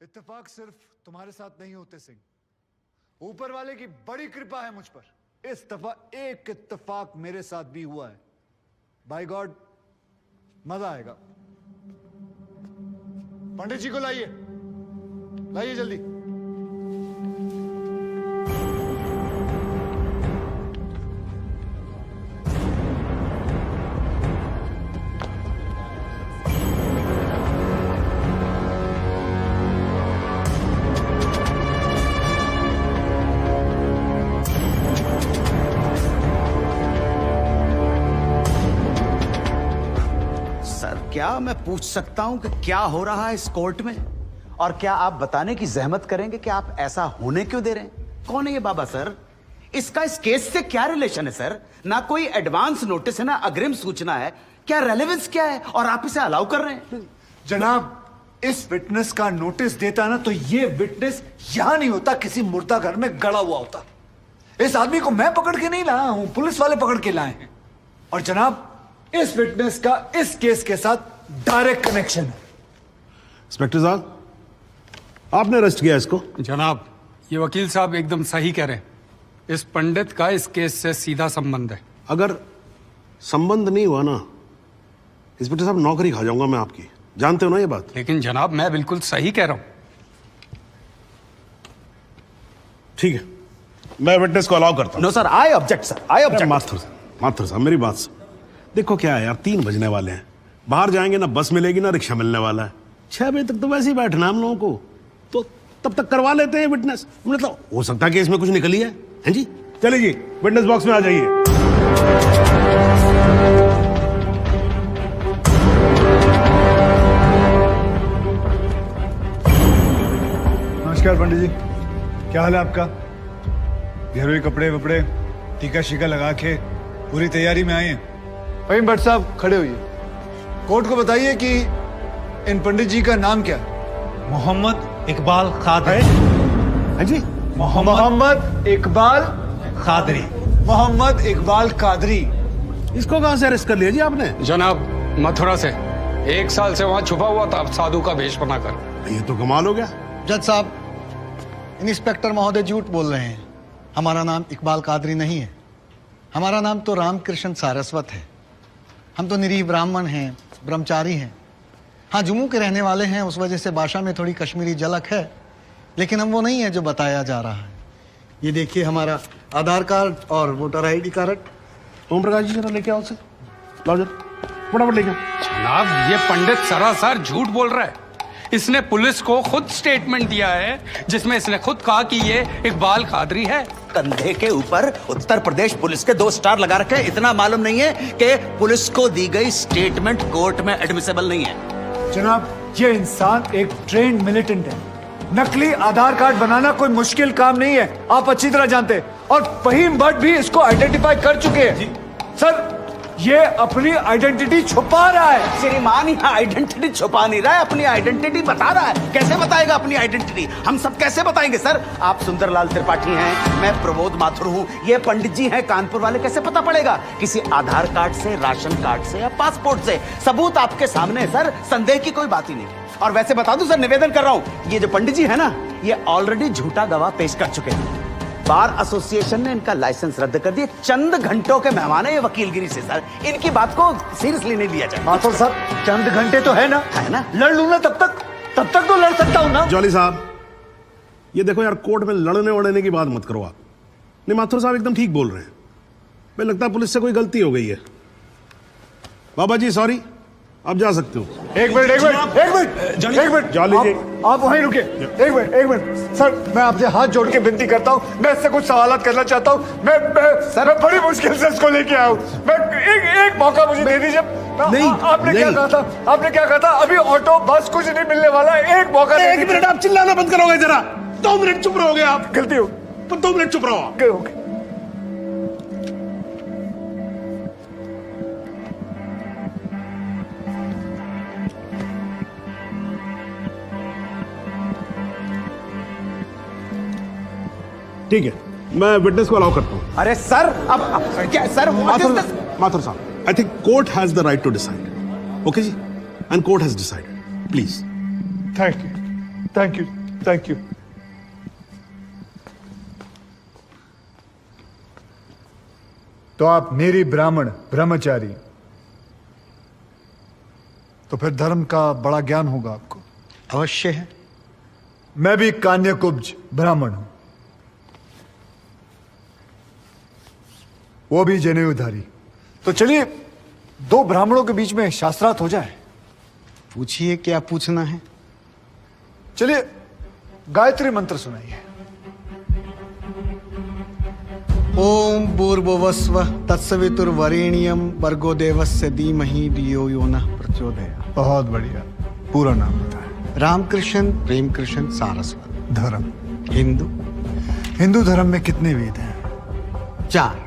इत्तेफाक सिर्फ तुम्हारे साथ नहीं होते सिंह, ऊपर वाले की बड़ी कृपा है मुझ पर। इस दफा एक इत्तेफाक मेरे साथ भी हुआ है। बाय गॉड मजा आएगा। पंडित जी को लाइए, लाइए जल्दी। क्या मैं पूछ सकता हूं कि क्या हो रहा है इस कोर्ट में? और क्या आप बताने की जहमत करेंगे कि आप ऐसा होने क्यों दे रहे हैं? कौन है ये बाबा सर? इसका इस केस से क्या रिलेशन है सर? ना कोई एडवांस नोटिस है, ना अग्रिम सूचना है। क्या रेलेवेंस क्या है और आप इसे अलाउ कर रहे हैं? जनाब, इस विटनेस का नोटिस देता ना तो ये विटनेस यहां नहीं होता, किसी मुर्दा घर में गड़ा हुआ होता। इस आदमी को मैं पकड़ के नहीं लाया हूं, पुलिस वाले पकड़ के लाए हैं। और जनाब, इस विटनेस का इस केस के साथ डायरेक्ट कनेक्शन है। इंस्पेक्टर साहब, आपने अरेस्ट किया इसको? जनाब, ये वकील साहब एकदम सही कह रहे हैं। इस पंडित का इस केस से सीधा संबंध है। अगर संबंध नहीं हुआ ना, इंस्पेक्टर साहब, नौकरी खा जाऊंगा मैं आपकी। जानते हो ना ये बात? लेकिन जनाब, मैं बिल्कुल सही कह रहा हूं। ठीक है, मैं विटनेस को अलाउ करता हूं। No sir, I object sir, I object. Mathur साहब, मेरी बात सुन। देखो क्या है यार, 3 बजने वाले हैं, बाहर जाएंगे ना बस मिलेगी ना रिक्शा मिलने वाला है। 6 बजे तक तो वैसे ही बैठना हम लोगों को, तो तब तक करवा लेते हैं विटनेस। मतलब हो सकता है कि इसमें कुछ निकली है जी? चलिए जी, विटनेस बॉक्स में आ जाइए। नमस्कार पंडित जी, क्या हाल है आपका? घरेलू कपड़े वपड़े टीका शीका लगा के पूरी तैयारी में आए हैं। फहीम भट्ट साहब, खड़े होइए। कोर्ट को बताइए कि इन पंडित जी का नाम क्या है? मोहम्मद इकबाल कादरी। हाँ जी, मोहम्मद इकबाल कादरी। मोहम्मद इकबाल कादरी। इसको कहां से अरेस्ट कर लिया जी आपने? जनाब, मथुरा से 1 साल से वहां छुपा हुआ था, साधु का भेष बनाकर। ये तो कमाल हो गया। जज साहब, इंस्पेक्टर महोदय झूठ बोल रहे हैं। हमारा नाम इकबाल कादरी नहीं है, हमारा नाम तो रामकृष्ण सारस्वत है। हम तो निरीह ब्राह्मण हैं, ब्रह्मचारी हैं। हाँ, जम्मू के रहने वाले हैं, उस वजह से भाषा में थोड़ी कश्मीरी झलक है, लेकिन हम वो नहीं है जो बताया जा रहा है। ये देखिए हमारा आधार कार्ड और voter ID card. Om Prakash ji, जरा लेके आओ उसे, लाओ जरा, फटाफट लेके आओ। जनाब, ये पंडित सरासर झूठ बोल रहा है। इसने पुलिस को खुद स्टेटमेंट दिया है, जिसमें इसने खुद कहा कि ये इकबाल कादरी है। कंधे के ऊपर उत्तर प्रदेश पुलिस के 2 स्टार लगा रखे हैं। इतना मालूम नहीं है कि पुलिस को दी गई स्टेटमेंट कोर्ट में एडमिसेबल नहीं है। जनाब, ये इंसान एक ट्रेन्ड मिलिटेंट है। नकली आधार कार्ड बनाना कोई मुश्किल काम नहीं है, आप अच्छी तरह जानते हैं। और फहीम भट्ट भी इसको आइडेंटिफाई कर चुके हैं। सर, ये अपनी आइडेंटिटी छुपा रहा है। श्रीमान यहाँ आइडेंटिटी छुपा नहीं रहा है, अपनी आइडेंटिटी बता रहा है। कैसे बताएगा अपनी आइडेंटिटी? हम सब कैसे बताएंगे सर? आप सुंदरलाल त्रिपाठी हैं, मैं प्रबोध माथुर हूँ, ये पंडित जी हैं कानपुर वाले। कैसे पता पड़ेगा? किसी आधार कार्ड से, राशन कार्ड से या पासपोर्ट से। सबूत आपके सामने है सर, संदेह की कोई बात ही नहीं। और वैसे बता दूं सर, निवेदन कर रहा हूं, ये जो पंडित जी है ना, ये ऑलरेडी झूठा गवाह पेश कर चुके हैं। बार एसोसिएशन ने इनका लाइसेंस रद्द कर दिया। चंद घंटों के मेहमान है ये वकीलगिरी से सर, इनकी बात को सीरियसली नहीं लिया जाए। माथुर साहब, चंद घंटे तो है ना, लड़ लूं ना तब तक तो लड़ सकता हूं ना। जॉली साहब, ये देखो यार, कोर्ट में लड़ने वड़ने की बात मत करो आप। नहीं, माथुर साहब एकदम ठीक बोल रहे हैं। मुझे लगता है पुलिस से कोई गलती हो गई है। बाबा जी सॉरी, आप जा सकते हो। एक मिनट जॉली जी, आप वहीं रुके। एक मिनट सर, मैं आपसे हाथ जोड़ के विनती करता हूँ, मैं इससे कुछ सवालात करना चाहता हूँ। मैं बड़ी मुश्किल से इसको लेके आया हूँ। मैं एक मौका मुझे दे दीजिए। आपने क्या कहा था? अभी ऑटो बस कुछ नहीं मिलने वाला, एक मौका। 1 मिनट, आप चिल्लाना बंद करोगे जरा? 2 मिनट चुप रहोगे आप? गलती हो, 2 मिनट चुप रहो। ठीक है, मैं विटनेस को अलाउ करता हूं। अरे सर, अब क्या सर? माथुर साहब, I think court has the right to decide. Okay ji, and court has decided. Please. Thank you. Thank you, thank you. तो आप मेरी ब्राह्मण ब्रह्मचारी, तो फिर धर्म का बड़ा ज्ञान होगा आपको। अवश्य है। मैं भी कान्यकुब्ज ब्राह्मण हूं, वो भी जनेऊधारी। तो चलिए दो ब्राह्मणों के बीच में शास्त्रार्थ हो जाए। पूछिए, क्या पूछना है? चलिए गायत्री मंत्र सुनाइए। ओम भूर्भुवस्व तत्सवितुर्वरेण्यम भर्गो देवस्य धीमहि धियो यो नः प्रचोदयात्। बहुत बढ़िया, पूरा नाम बताएं। रामकृष्ण प्रेमकृष्ण सारस्वत। धर्म? हिंदू। हिंदू धर्म में कितने वेद हैं? 4।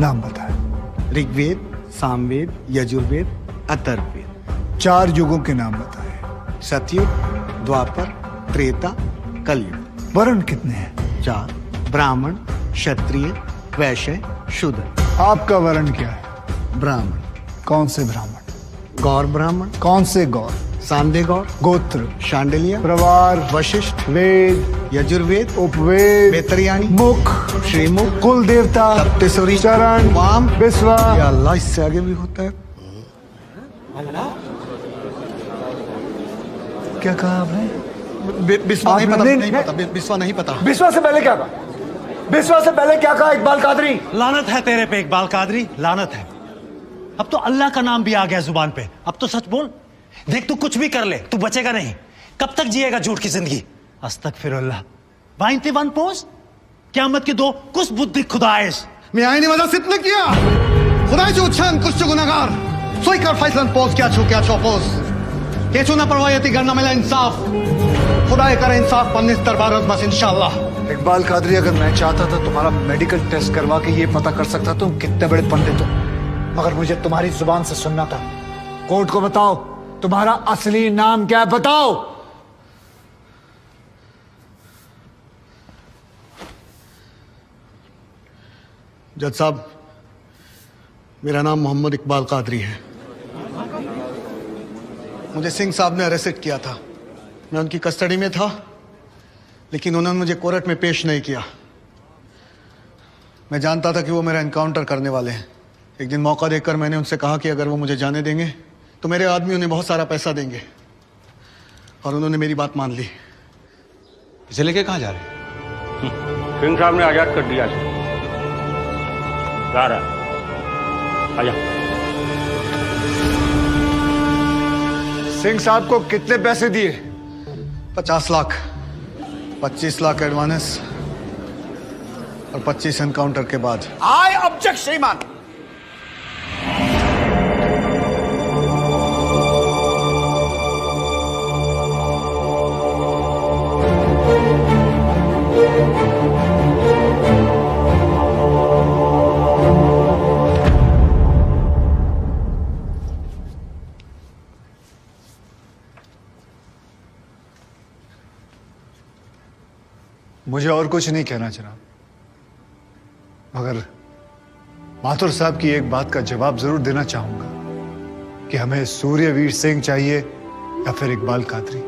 नाम बताएं। ऋग्वेद, सामवेद, यजुर्वेद, अथर्ववेद। 4 युगों के नाम बताएं। सतयुग, द्वापर, त्रेता, कलयुग। वर्ण कितने हैं? 4। ब्राह्मण, क्षत्रिय, वैश्य, शूद्र। आपका वर्ण क्या है? ब्राह्मण। कौन से ब्राह्मण? गौर ब्राह्मण। कौन से गौर? सांदे गौर। गोत्र? शांडिल्य। प्रवार? वशिष्ठ। वेद? यजुर्वेद। उपवेद? बेतरियाणी। मुख? श्रीमुख। कुल देवता? सप्तसुरी। चरण? वाम। विश्वा? या अल्लाह, इससे आगे भी होता है। क्या कहा आपने? बिस्वा नहीं पता, आपने- नहीं पता, बिस्वा नहीं पता। विश्वा से पहले क्या कहा? विश्वा से पहले क्या कहा इकबाल कादरी? लानत है तेरे पे इकबाल कादरी, लानत है। अब तो अल्लाह का नाम भी आ गया जुबान पे। अब तो सच बोल। देख, तू कुछ भी कर ले, तू बचेगा नहीं। कब तक जिएगा झूठ की जिंदगी? अस्तगफिरुल्लाह। 91 पोज क़यामत की 2 कुछ बुद्धि खुदाइश। मैं आईने वाला सिद्ध किया खुदा जो उच्छन कुछ गुनाहगार सोई कर फैसलन पोज क्या छो पोज के चुना परवायती करना मिला इंसाफ खुदा करे इंसाफ पन्नीस दरबार बस इंशाल्लाह। इकबाल कादरी, अगर मैं चाहता था तुम्हारा मेडिकल टेस्ट करवा के ये पता कर सकता तुम कितने बड़े पंडित हो, मगर मुझे तुम्हारी जुबान से सुनना था। कोर्ट को बताओ तुम्हारा असली नाम क्या है, बताओ। जज साहब, मेरा नाम मोहम्मद इकबाल कादरी है। मुझे सिंह साहब ने अरेस्ट किया था। मैं उनकी कस्टडी में था, लेकिन उन्होंने मुझे कोर्ट में पेश नहीं किया। मैं जानता था कि वो मेरा एनकाउंटर करने वाले हैं। एक दिन मौका देखकर मैंने उनसे कहा कि अगर वो मुझे जाने देंगे तो मेरे आदमी उन्हें बहुत सारा पैसा देंगे, और उन्होंने मेरी बात मान ली। इसे लेके कहाँ जा रहे? सिंह साहब ने आजाद कर दिया इसे। जा रहा है, आजा। सिंह साहब को कितने पैसे दिए? 50 लाख, 25 लाख एडवांस और 25 एनकाउंटर के बाद। आई ऑब्जेक्ट श्रीमान। मुझे और कुछ नहीं कहना जनाब, मगर माथुर साहब की एक बात का जवाब जरूर देना चाहूंगा कि हमें सूर्यवीर सिंह चाहिए या फिर इकबाल कादरी।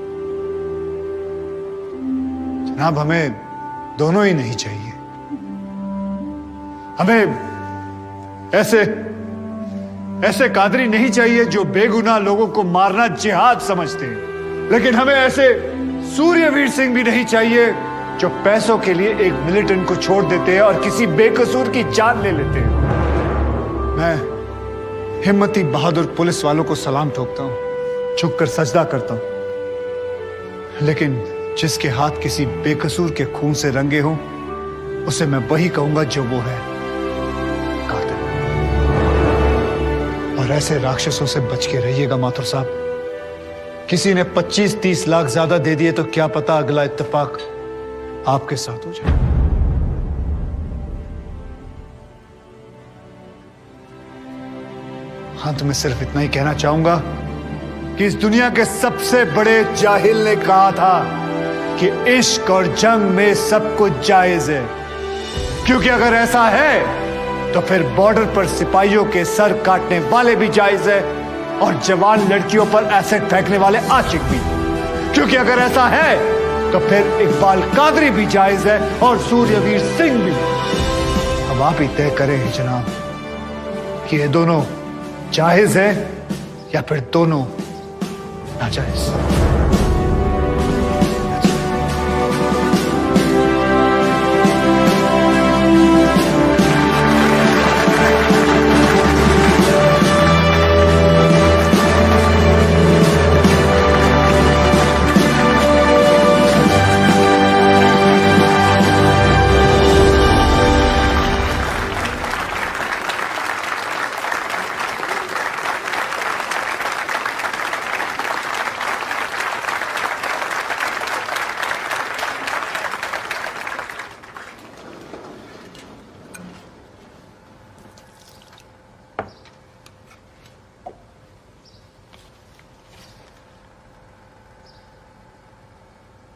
जनाब, हमें दोनों ही नहीं चाहिए। हमें ऐसे कादरी नहीं चाहिए जो बेगुनाह लोगों को मारना जिहाद समझते हैं, लेकिन हमें ऐसे सूर्यवीर सिंह भी नहीं चाहिए जो पैसों के लिए एक मिलिटेंट को छोड़ देते हैं और किसी बेकसूर की जान ले लेते हैं। मैं हिम्मती बहादुर पुलिस वालों को सलाम ठोकता हूं, झुककर सजदा करता हूं, लेकिन जिसके हाथ किसी बेकसूर के खून से रंगे हों उसे मैं वही कहूंगा जो वो है, कातिल। और ऐसे राक्षसों से बच के रहिएगा माथुर साहब। किसी ने 25-30 लाख ज्यादा दे दिए तो क्या पता अगला इत्तेफाक आपके साथ हो जाए। अंत में सिर्फ इतना ही कहना चाहूंगा कि इस दुनिया के सबसे बड़े जाहिल ने कहा था कि इश्क और जंग में सब कुछ जायज है, क्योंकि अगर ऐसा है तो फिर बॉर्डर पर सिपाहियों के सर काटने वाले भी जायज है और जवान लड़कियों पर एसिड फेंकने वाले आशिक भी, क्योंकि अगर ऐसा है तो फिर इकबाल कादरी भी जायज है और सूर्यवीर सिंह भी। अब आप ही तय करें जनाब कि ये दोनों जायज है या फिर दोनों नाजायज।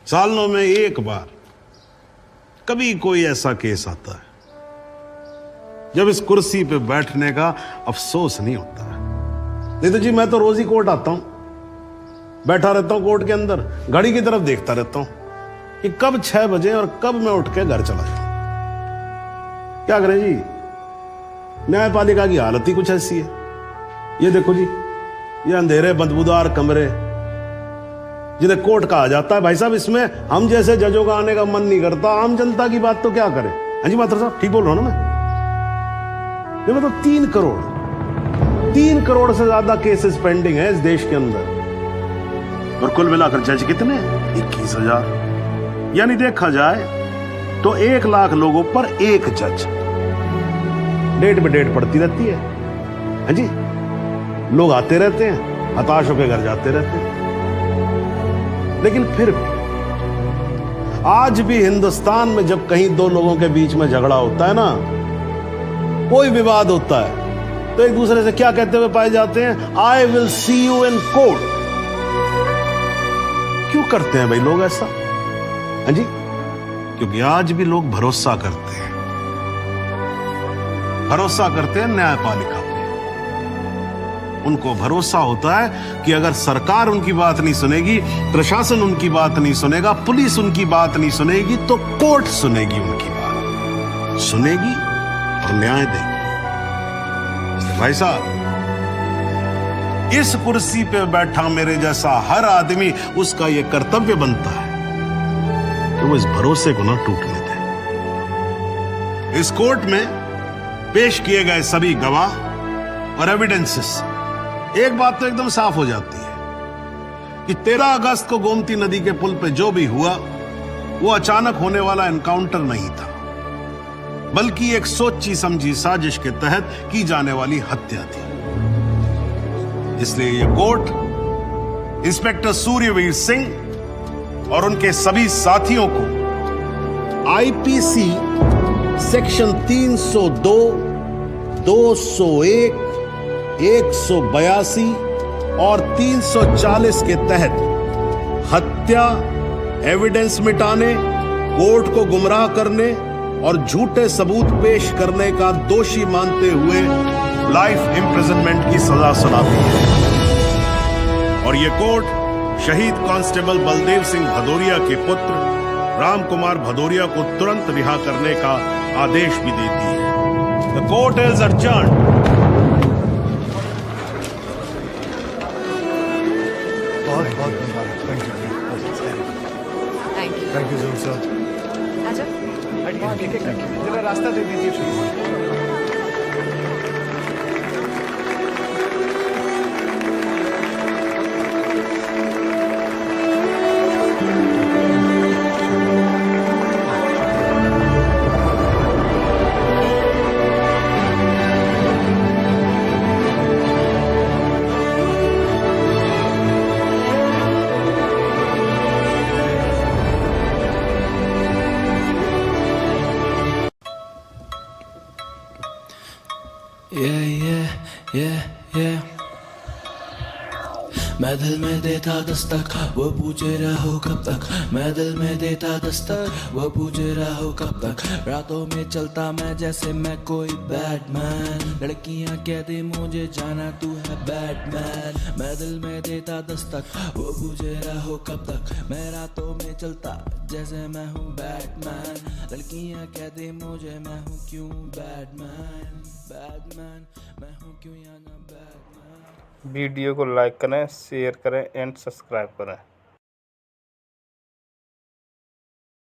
सालों में एक बार कभी कोई ऐसा केस आता है जब इस कुर्सी पे बैठने का अफसोस नहीं होता है। नहीं तो जी मैं तो रोज ही कोर्ट आता हूं, बैठा रहता हूं कोर्ट के अंदर, घड़ी की तरफ देखता रहता हूं कि कब 6 बजे और कब मैं उठ के घर चला जाऊं। क्या करें जी, न्यायपालिका की हालत ही कुछ ऐसी है। ये देखो जी, ये अंधेरे बदबूदार कमरे जिन्हें कोर्ट कहा जाता है, भाई साहब इसमें हम जैसे जजों का आने का मन नहीं करता। आम जनता की बात तो क्या करें। हाँ जी मात्र साहब ठीक बोल रहा हूं ना मैं? ये मतलब 3 करोड़ से ज्यादा केसेस पेंडिंग है इस देश के अंदर, और कुल मिलाकर जज कितने? 21,000। यानी देखा जाए तो 1 लाख लोगों पर 1 जज। डेट पे डेट पड़ती रहती है। हाँ जी, लोग आते रहते हैं, हताश होकर घर जाते रहते हैं। लेकिन फिर भी आज भी हिंदुस्तान में जब कहीं 2 लोगों के बीच में झगड़ा होता है ना, कोई विवाद होता है, तो एक दूसरे से क्या कहते हुए पाए जाते हैं? I will see you in court. क्यों करते हैं भाई लोग ऐसा? हाँ जी, क्योंकि आज भी लोग भरोसा करते हैं न्यायपालिका पे। उनको भरोसा होता है कि अगर सरकार उनकी बात नहीं सुनेगी, प्रशासन उनकी बात नहीं सुनेगा, पुलिस उनकी बात नहीं सुनेगी, तो कोर्ट सुनेगी उनकी बात, सुनेगी और न्याय देगी। भाई साहब, इस कुर्सी पे बैठा मेरे जैसा हर आदमी, उसका यह कर्तव्य बनता है कि वो इस भरोसे को ना टूटने दे। इस कोर्ट में पेश किए गए सभी गवाह और एविडेंसेस, एक बात तो एकदम साफ हो जाती है कि 13 अगस्त को गोमती नदी के पुल पे जो भी हुआ वो अचानक होने वाला एनकाउंटर नहीं था, बल्कि एक सोची समझी साजिश के तहत की जाने वाली हत्या थी। इसलिए ये कोर्ट इंस्पेक्टर सूर्यवीर सिंह और उनके सभी साथियों को आईपीसी सेक्शन 302, 201, 182 और 340 के तहत हत्या, एविडेंस मिटाने, कोर्ट को गुमराह करने और झूठे सबूत पेश करने का दोषी मानते हुए लाइफ इंप्रिजनमेंट की सजा सुनाती है। और ये कोर्ट शहीद कांस्टेबल बलदेव सिंह भदौरिया के पुत्र राम कुमार भदौरिया को तुरंत रिहा करने का आदेश भी देती है। The court is adjourned। बहुत बहुत मुबारक। Thank you sir. जरा रास्ता दे दीजिए। मैं दिल में देता दस्तक, वो पूछे रहो कब तक। मैं दिल में देता दस्तक, वो पूछे रहो कब तक। रातों में चलता मैं जैसे मैं कोई बैटमैन, लड़कियां कहती मुझे जाना तू है बैटमैन। मैं दिल में देता दस्तक, वो पूछे रहो कब तक। मैं रातों में चलता जैसे मैं हूँ बैटमैन, लड़कियां कहती मुझे मैं हूँ क्यों बैटमैन। बैटमैन मैं हूँ क्यों या ना बैटमैन। वीडियो को लाइक करें, शेयर करें एंड सब्सक्राइब करें।